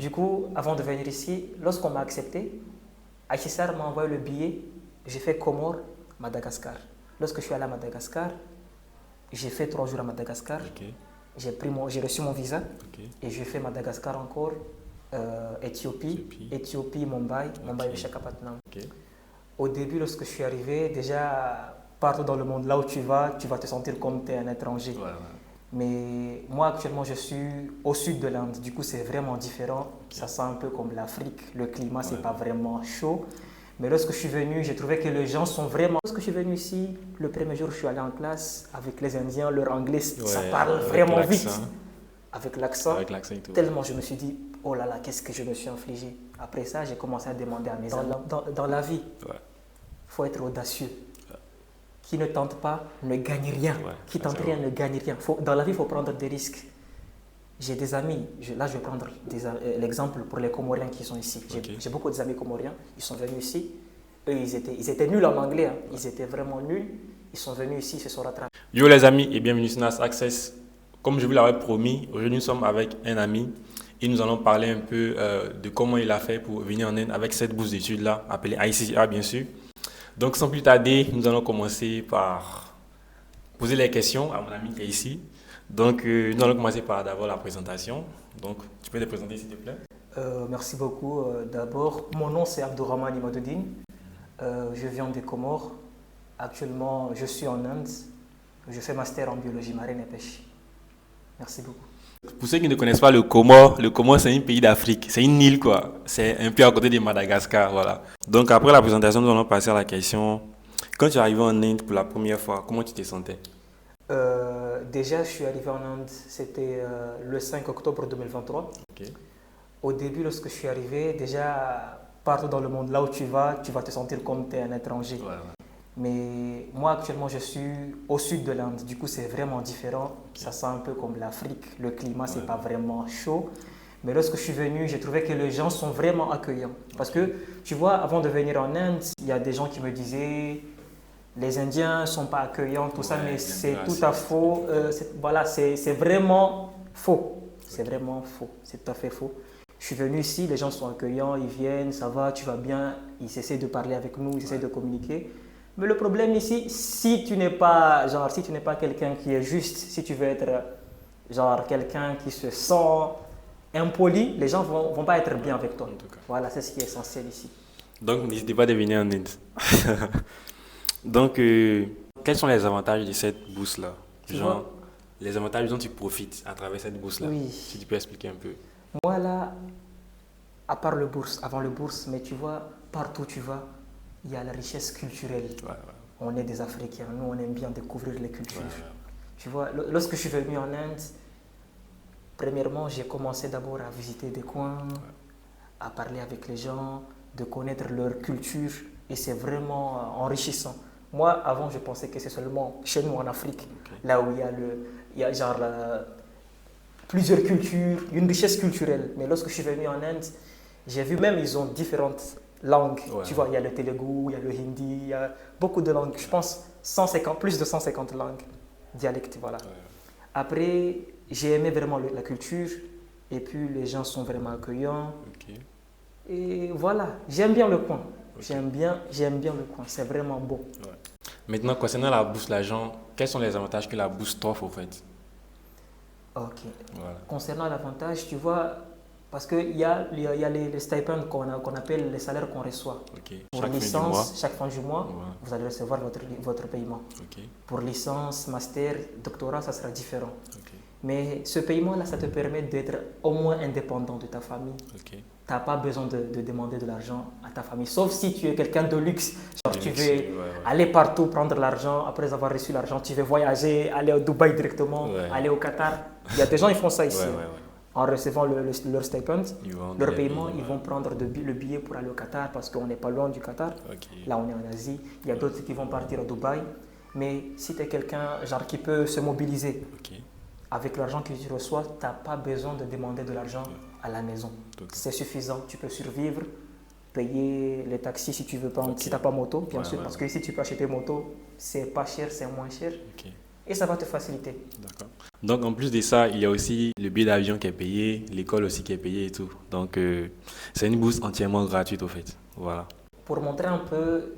Du coup, avant de venir ici, lorsqu'on m'a accepté, HCR m'a envoyé le billet, j'ai fait Comores, Madagascar. Lorsque je suis allé à Madagascar, j'ai fait 3 jours à Madagascar, Ok. j'ai reçu mon visa Ok. et j'ai fait Madagascar encore, Éthiopie, Mumbai, Ok. Visakhapatnam. Ok. Au début, lorsque je suis arrivé, déjà partout dans le monde, là où tu vas te sentir comme tu es un étranger. Ouais, ouais. Mais moi, actuellement, je suis au sud de l'Inde. Du coup, c'est vraiment différent. Ok. Ça sent un peu comme l'Afrique. Le climat, c'est Ouais. pas vraiment chaud. Mais lorsque je suis venu, j'ai trouvé que les gens sont vraiment... Lorsque je suis venu ici, le premier jour, je suis allé en classe avec les Indiens. Leur anglais, ça Ouais, parle avec vraiment vite. l'accent. Avec l'accent. Avec l'accent et tout. Tellement je me suis dit, oh là là, qu'est-ce que je me suis infligé. Après ça, j'ai commencé à demander à mes amis. Dans la vie, Ouais. faut être audacieux. Qui ne tente pas ne gagne rien. Ouais, Qui ça, tente c'est rien vrai. ne gagne rien. Dans la vie, il faut prendre des risques. J'ai des amis, là je vais prendre l'exemple pour les Comoriens qui sont ici. Ok. J'ai beaucoup d'amis Comoriens, ils sont venus ici. Eux, ils étaient nuls en anglais, hein. Ils étaient vraiment nuls. Ils sont venus ici, ils se sont rattrapés. Yo les amis et bienvenue sur NAS Access. Comme je vous l'avais promis, aujourd'hui nous sommes avec un ami et nous allons parler un peu de comment il a fait pour venir en Inde avec cette bourse d'études là, appelée ICCA bien sûr. Donc sans plus tarder, nous allons commencer par poser les questions à mon ami qui est ici. Donc nous allons commencer par d'abord la présentation. Donc tu peux te présenter s'il te plaît. Merci beaucoup. D'abord, mon nom c'est Abdourahmane Imadoudine. Je viens des Comores. Actuellement, je suis en Inde. Je fais master en biologie marine et pêche. Merci beaucoup. Pour ceux qui ne connaissent pas le Comore c'est un pays d'Afrique, c'est une île quoi. C'est un peu à côté de Madagascar, voilà. Donc après la présentation, nous allons passer à la question. Quand tu es arrivé en Inde pour la première fois, comment tu te sentais? Déjà, je suis arrivé en Inde, c'était le 5 octobre 2023. Ok. Au début, lorsque je suis arrivé, déjà partout dans le monde, là où tu vas te sentir comme tu es un étranger. Ouais, ouais. Mais moi, actuellement, je suis au sud de l'Inde. Du coup, c'est vraiment différent. Ok. Ça sent un peu comme l'Afrique. Le climat, c'est Ouais. pas vraiment chaud. Mais lorsque je suis venu, j'ai trouvé que les gens sont vraiment accueillants. Parce que, tu vois, avant de venir en Inde, il y a des gens qui me disaient les Indiens ne sont pas accueillants, tout ça, Ouais, mais ils c'est aiment bien tout à ça. faux. Voilà, c'est vraiment faux. C'est Ok. vraiment faux. C'est tout à fait faux. Je suis venu ici, les gens sont accueillants, ils viennent, ça va, tu vas bien, ils essaient de parler avec nous, ils essaient de communiquer. Mais le problème ici, si tu n'es pas, si tu n'es pas quelqu'un qui est juste, si tu veux être quelqu'un qui se sent impoli, les gens vont pas être bien avec toi. En tout cas. Voilà, c'est ce qui est essentiel ici. Donc n'hésitez pas à venir en Inde. Donc quels sont les avantages de cette bourse-là? Tu Genre, vois? les avantages dont tu profites à travers cette bourse-là. Oui. Si tu peux expliquer un peu. Moi là, à part le bourse, avant le bourse, mais tu vois, partout où tu vas, il y a la richesse culturelle. Ouais, ouais. On est des Africains, nous on aime bien découvrir les cultures. Ouais, ouais. Tu vois, lorsque je suis venu en Inde, premièrement, j'ai commencé d'abord à visiter des coins, à parler avec les gens, de connaître leur culture, et c'est vraiment enrichissant. Moi, avant, je pensais que c'est seulement chez nous en Afrique, là où il y a plusieurs cultures, une richesse culturelle. Mais lorsque je suis venu en Inde, j'ai vu même ils ont différentes langues. Ouais, Tu vois, il y a le Telugu, il y a le Hindi, il y a beaucoup de langues. Je pense plus de 150 langues, dialectes, voilà. Ouais. Après, j'ai aimé vraiment la culture et puis les gens sont vraiment accueillants. Ok. Et voilà, j'aime bien le coin. Ok. J'aime bien le coin, c'est vraiment beau. Ouais. Maintenant, concernant la bourse, l'argent, quels sont les avantages que la bourse t'offre au fait? Ok. Voilà. Concernant l'avantage, tu vois, parce qu'il y a les stipends qu'on appelle les salaires qu'on reçoit. Ok. Pour Chaque fin du licence, mois. chaque fin du mois, Ouais. vous allez recevoir votre paiement. Ok. Pour licence, master, doctorat, ça sera différent. Ok. Mais ce paiement-là, ça te permet d'être au moins indépendant de ta famille. Ok. Tu n'as pas besoin de demander de l'argent à ta famille, sauf si tu es quelqu'un de luxe. Genre, tu veux Ouais. aller partout, prendre l'argent, après avoir reçu l'argent, tu veux voyager, aller au Dubaï directement, Ouais. aller au Qatar. Il y a des gens qui font ça ici. Ouais, ouais, ouais. En recevant leur stipend, Ils vont leur donner paiement, le billet, ils vont prendre le billet pour aller au Qatar parce qu'on n'est pas loin du Qatar. Ok. Là, on est en Asie. Il y a d'autres qui vont partir à Dubaï. Mais si tu es quelqu'un qui peut se mobiliser Ok. avec l'argent que tu reçois, tu n'as pas besoin de demander de l'argent à la maison. Ok. C'est suffisant. Tu peux survivre, payer les taxis si tu veux prendre, Ok. si tu n'as pas moto, bien Ouais, sûr. ouais, Parce ouais. que ici, tu peux acheter moto, c'est pas cher, c'est moins cher. Ok. et ça va te faciliter. D'accord. Donc, en plus de ça, il y a aussi le billet d'avion qui est payé, l'école aussi qui est payée et tout. Donc, c'est une bourse entièrement gratuite, au fait. Voilà. Pour montrer un peu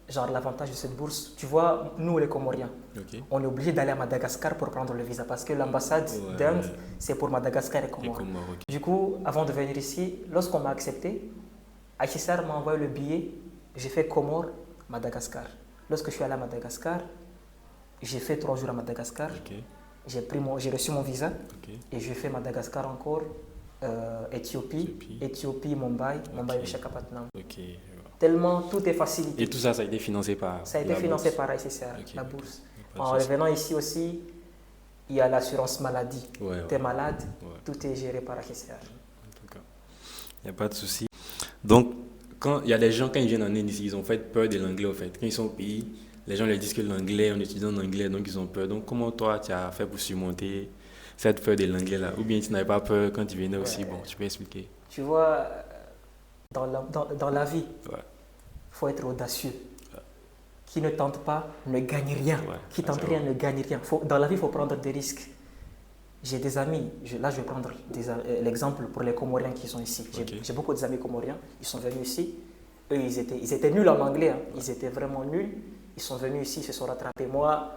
genre l'avantage de cette bourse, tu vois, nous les Comoriens, OK. on est obligé d'aller à Madagascar pour prendre le visa parce que l'ambassade d'Inde, c'est pour Madagascar et Et Comores. Comores, OK. Du coup, avant de venir ici, lorsqu'on m'a accepté, HCR m'a envoyé le billet, j'ai fait Comores, Madagascar. Lorsque je suis allé à Madagascar, j'ai fait 3 jours à Madagascar, OK. j'ai reçu mon visa OK. et j'ai fait Madagascar encore, Éthiopie, Mumbai, Mumbai, Visakhapatnam. OK. Tellement tout est facilité. Et tout ça, ça a été financé par Ça a été la financé bourse. par ICCR, Ok. la bourse. Pas de En souci. revenant ici aussi, il y a l'assurance maladie. Ouais, Tu es ouais. malade, Ouais. tout est géré par ICCR. D'accord. Il n'y a pas de souci. Donc, quand il y a des gens, quand ils viennent en Inde ici, ils ont fait peur de l'anglais, au fait. Quand ils sont au pays, les gens leur disent que l'anglais, on étudie en anglais, donc ils ont peur. Donc, comment toi, tu as fait pour surmonter cette peur de l'anglais là? Ou bien tu n'avais pas peur quand tu venais aussi? Bon, tu peux expliquer. Tu vois, dans la vie, Ouais. il faut être audacieux. Qui ne tente pas ne gagne rien. Ouais, Qui ça, tente c'est rien vrai. ne gagne rien. Dans la vie, il faut prendre des risques. J'ai des amis, là je vais prendre l'exemple pour les Comoriens qui sont ici. Ok. J'ai beaucoup d'amis Comoriens, ils sont venus ici. Eux, ils étaient nuls en anglais, hein. Ils étaient vraiment nuls. Ils sont venus ici, ils se sont rattrapés. Moi,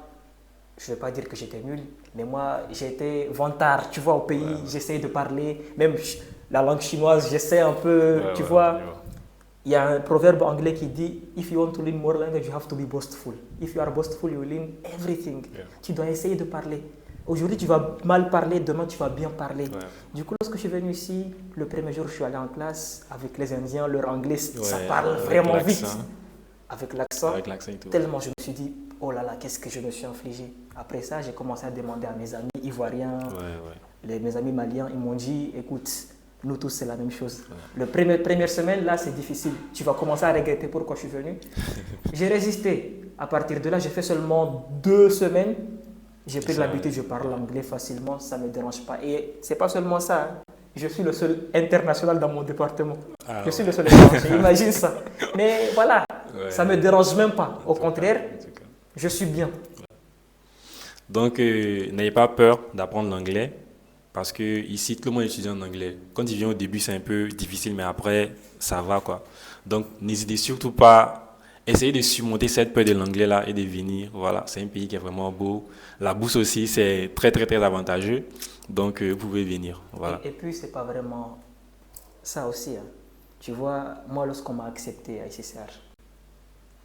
je ne vais pas dire que j'étais nul, mais moi, j'ai été vantard, tu vois, au pays. Ouais. J'essaie de parler, même la langue chinoise, j'essaie un peu, tu vois. Il y a un proverbe anglais qui dit If you want to learn more language, you have to be boastful. If you are boastful, you will learn everything. Yeah. Tu dois essayer de parler. Aujourd'hui, tu vas mal parler, demain, tu vas bien parler. Ouais. Du coup, lorsque je suis venu ici, le premier jour, je suis allé en classe avec les Indiens, leur anglais, ça Ouais, parle avec vraiment vite. l'accent. Avec l'accent. Avec l'accent et tout. Tellement je me suis dit, oh là là, qu'est-ce que je me suis infligé. Après ça, j'ai commencé à demander à mes amis ivoiriens, mes amis maliens, ils m'ont dit, écoute, nous tous, c'est la même chose. La première semaine, là, c'est difficile. Tu vas commencer à regretter pourquoi je suis venu. J'ai résisté. À partir de là, j'ai fait seulement 2 semaines. J'ai pris l'habitude, je parle anglais facilement, ça ne me dérange pas. Et c'est pas seulement ça, hein. Je suis le seul international dans mon département. Je suis le seul étranger, imagine ça. Mais voilà, ça ne me dérange même pas. Au contraire, je suis bien. Donc, n'ayez pas peur d'apprendre l'anglais parce que ici, tout le monde étudie en anglais. Quand il vient au début, c'est un peu difficile, mais après, ça va, quoi. Donc, n'hésitez surtout pas. Essayez de surmonter cette peur de l'anglais là et de venir. Voilà, c'est un pays qui est vraiment beau. La bourse aussi, c'est très, très, très avantageux. Donc, vous pouvez venir. Voilà. Et puis, c'est pas vraiment ça aussi, hein. Tu vois, moi, lorsqu'on m'a accepté à ICCR,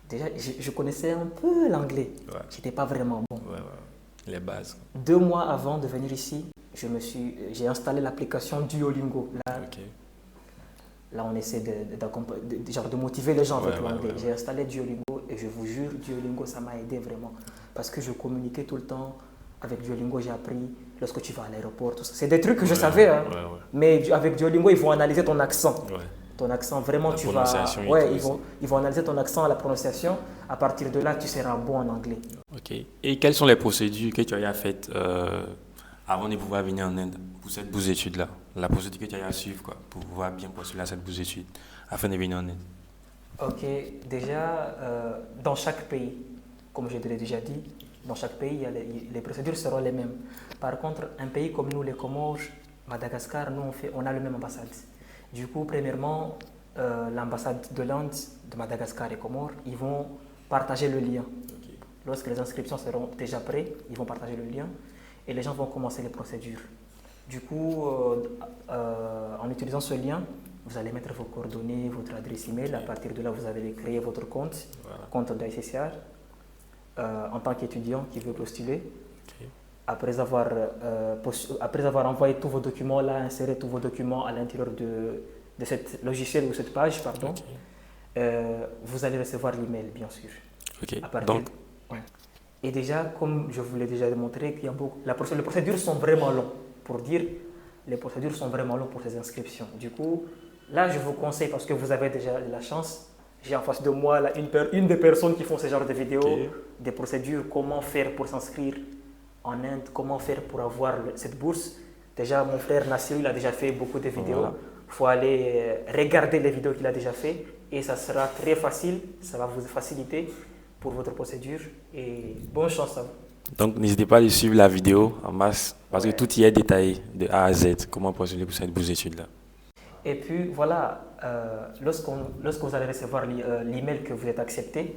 déjà, je connaissais un peu l'anglais. Ouais. J'étais pas vraiment bon. Les bases. 2 mois avant de venir ici, j'ai installé l'application Duolingo. Là, on essaie de motiver les gens avec l'anglais. J'ai installé Duolingo et je vous jure, Duolingo, ça m'a aidé vraiment. Parce que je communiquais tout le temps. Avec Duolingo, j'ai appris lorsque tu vas à l'aéroport, tout ça. C'est des trucs que je savais, hein. Mais avec Duolingo, ils vont analyser ton accent. Ton accent, vraiment, tu vas... ils vont analyser ton accent, la prononciation. À partir de là, tu seras bon en anglais. Ok. Et quelles sont les procédures que tu as faites avant de pouvoir venir en Inde pour cette bourse d'études-là? La procédure que tu as à suivre, quoi, pour pouvoir bien postuler à cette bourse d'études afin de venir en Inde. Ok. Déjà, dans chaque pays, comme je te l'ai déjà dit, dans chaque pays, les procédures seront les mêmes. Par contre, un pays comme nous, les Comores, Madagascar, nous, on a la même ambassade. Du coup, premièrement, l'ambassade de l'Inde, de Madagascar et Comores, ils vont partager le lien. Okay. Lorsque les inscriptions seront déjà prêtes, ils vont partager le lien et les gens vont commencer les procédures. Du coup, en utilisant ce lien, vous allez mettre vos coordonnées, votre adresse email. À partir de là, vous allez créer votre compte, compte d'ICCR, en tant qu'étudiant qui veut postuler. Okay. Après avoir envoyé tous vos documents, là, inséré tous vos documents à l'intérieur de cette logiciel ou cette page, pardon, vous allez recevoir l'email, bien sûr. Okay. Et déjà, comme je vous l'ai déjà démontré, les procédures sont vraiment longues. Pour dire, les procédures sont vraiment longues pour ces inscriptions. Du coup, là, je vous conseille, parce que vous avez déjà la chance, j'ai en face de moi là, une des personnes qui font ce genre de vidéos, des procédures, comment faire pour s'inscrire en Inde, comment faire pour avoir cette bourse. Déjà, mon frère Nassir, il a déjà fait beaucoup de vidéos. Il faut aller regarder les vidéos qu'il a déjà fait et ça sera très facile, ça va vous faciliter pour votre procédure et bonne chance à vous. Donc, n'hésitez pas à suivre la vidéo en masse parce que tout y est détaillé de A à Z. Comment postuler pour cette bourse d'études-là. Et puis voilà, lorsque vous allez recevoir l'email que vous êtes accepté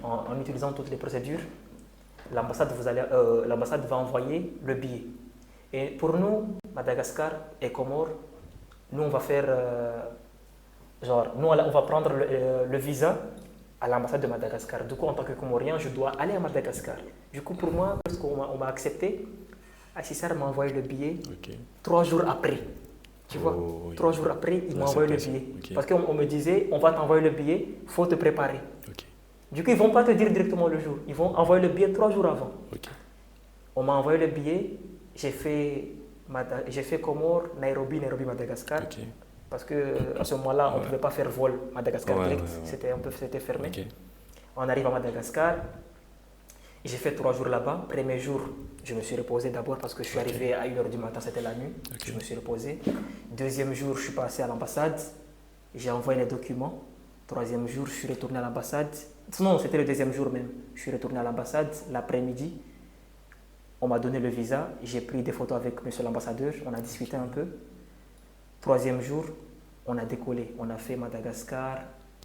en utilisant toutes les procédures, l'ambassade va envoyer le billet. Et pour nous, Madagascar et Comores, nous on va faire on va prendre le visa à l'ambassade de Madagascar. Du coup, en tant que Comorien, je dois aller à Madagascar. Du coup, pour moi, lorsqu'on m'a accepté, Assisar m'a envoyé le billet 3 jours après. Tu vois, 3 jours après, il m'a envoyé le billet. Parce qu'on me disait, on va t'envoyer le billet, il faut te préparer. Du coup, ils ne vont pas te dire directement le jour. Ils vont envoyer le billet 3 jours avant. On m'a envoyé le billet, j'ai fait Comores, Nairobi, Madagascar. Parce qu'à ce moment-là, on ne pouvait pas faire vol Madagascar direct, c'était fermé. On arrive à Madagascar, j'ai fait 3 jours là-bas. Premier jour, je me suis reposé d'abord parce que je suis arrivé à 1h du matin, c'était la nuit. Je me suis reposé. Deuxième jour, je suis passé à l'ambassade, j'ai envoyé les documents. Troisième jour, je suis retourné à l'ambassade. Non, c'était le deuxième jour même. Je suis retourné à l'ambassade l'après-midi. On m'a donné le visa, j'ai pris des photos avec monsieur l'ambassadeur, on a discuté un peu. Troisième jour, on a décollé. On a fait Madagascar,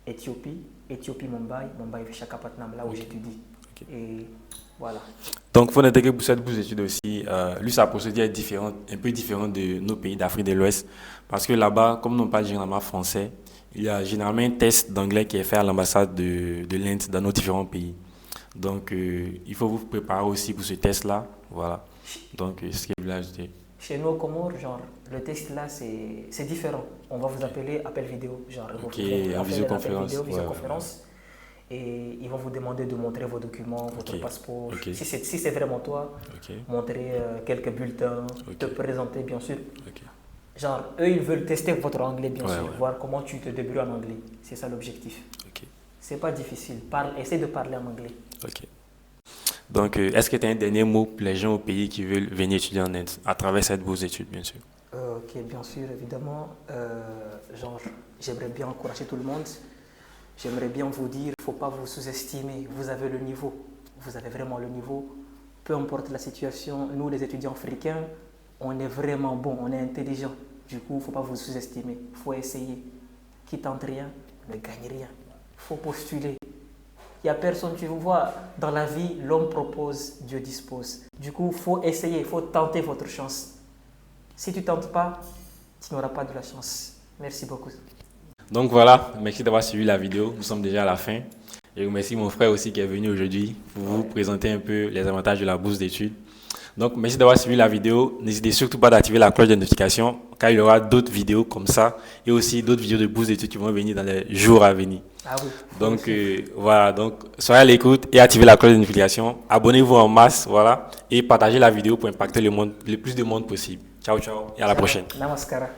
Éthiopie, Mumbai, Visakhapatnam, là où j'étudie. Et voilà. Donc, il faut noter que pour cette bourse d'études aussi, lui, sa procédure est un peu différente de nos pays d'Afrique de l'Ouest. Parce que là-bas, comme nous parlons généralement français, il y a généralement un test d'anglais qui est fait à l'ambassade de l'Inde dans nos différents pays. Donc, il faut vous préparer aussi pour ce test-là. Voilà. Donc, c'est ce que je voulais ajouter. Chez nous, au Comores, le test là, c'est différent. On va vous appeler appel vidéo. En visioconférence. Et ils vont vous demander de montrer vos documents, votre passeport. Si c'est vraiment toi, montrer quelques bulletins, te présenter, bien sûr. Eux, ils veulent tester votre anglais, bien sûr, voir comment tu te débrouilles en anglais. C'est ça l'objectif. C'est pas difficile. Essaye de parler en anglais. Donc, est-ce que tu as un dernier mot pour les gens au pays qui veulent venir étudier en Inde à travers cette bourse d'études, bien sûr? Bien sûr, évidemment. J'aimerais bien encourager tout le monde. J'aimerais bien vous dire, il ne faut pas vous sous-estimer. Vous avez le niveau. Vous avez vraiment le niveau. Peu importe la situation, nous, les étudiants africains, on est vraiment bons, on est intelligents. Du coup, il ne faut pas vous sous-estimer. Il faut essayer. Qui tente rien ne gagne rien. Il faut postuler. Il n'y a personne, tu vois, dans la vie, l'homme propose, Dieu dispose. Du coup, il faut essayer, il faut tenter votre chance. Si tu ne tentes pas, tu n'auras pas de la chance. Merci beaucoup. Donc voilà, merci d'avoir suivi la vidéo. Nous sommes déjà à la fin. Et je remercie mon frère aussi qui est venu aujourd'hui pour vous présenter un peu les avantages de la bourse d'études. Donc merci d'avoir suivi la vidéo. N'hésitez surtout pas d'activer la cloche de notification car il y aura d'autres vidéos comme ça et aussi d'autres vidéos de bourse d'études qui vont venir dans les jours à venir. Donc voilà, donc soyez à l'écoute et activez la cloche de notification. Abonnez-vous en masse, voilà, et partagez la vidéo pour impacter le plus de monde possible. Ciao, ciao et à la prochaine. Namaskara.